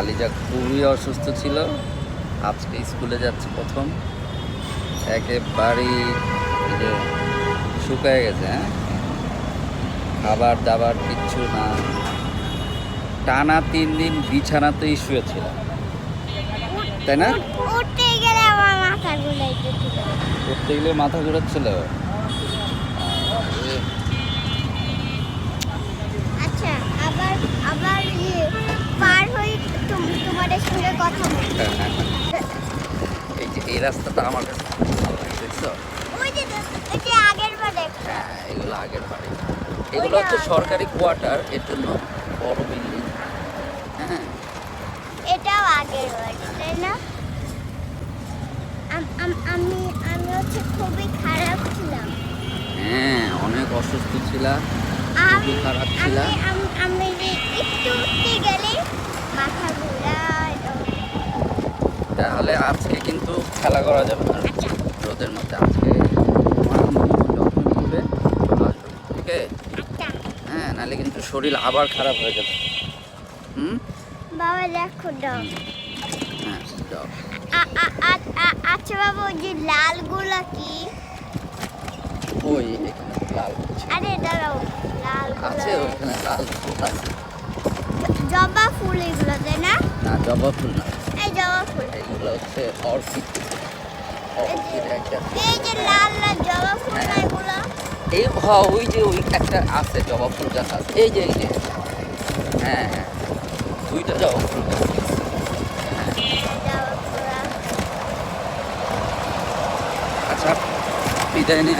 আলিজা খুবই অসুস্থ ছিল, আজকে স্কুলে যাচ্ছে প্রথম। একেবারেই এই যে শুকায় গেছে, হ্যাঁ, খাবার দাবার কিচ্ছু না, টানা 3 দিন বিছানাতেই শুয়েছিল, তাই না? উঠতে গেলে আমার মাথা ঘুরাইতেছিল। উঠতে গেলে মাথা ঘুরাচ্ছিল। আচ্ছা, আবার আবার পার হই তোমাদের সঙ্গে কথা বলি। এই যে এই রাস্তাটা আমার কাছে খুব ভালো লাগে, দেখছো? ওই যে আগের বারে হ্যাঁ, এগুলো আগের বাড়ি, এগুলো হচ্ছে সরকারি কোয়ার্টার, এর জন্য বড় বিল্ডিং। হ্যাঁ, এটাও আগের বাড়ি, তাই না? আমি আমি হচ্ছে খুবই খারাপ ছিলাম। হ্যাঁ, অনেক অসুস্থ ছিলা, আমি খুবই খারাপ ছিলা। আমি আমি যে একটু উঠতে গেলে মাথা ঘুরায়। তাহলে আজকে কিন্তু খেলা করা যাবে না রোদের মধ্যে। আজকে তোমার যখন করবে চলে আসবে, ঠিক আছে? আচ্ছা হ্যাঁ, নাহলে কিন্তু শরীর আবার খারাপ হয়ে যাবে। হুম, বাবা দেখো দাও। হ্যাঁ, যাও। আচ্ছা বাবা, ওই যে লালগুলা কি? ওই এখানে লাল আছে। আরে দাঁড়াও, লাল আছে ওইখানে লাল ফুল আছে। জবা ফুল এগুলো, তাই না? না, জবা ফুল না, এই জবা ফুল। এগুলো হচ্ছে অর্কিড। অর্কিড একটা এই যে লাল লাল জবা ফুল না এগুলো? এই ওই যে ওই একটা আছে জবা ফুল গাছ আছে, এই যে হ্যাঁ হ্যাঁ, 2টা জবা ফুল গাছ আছে। জবা ফুল। আচ্ছা, বিদায় নিয়ে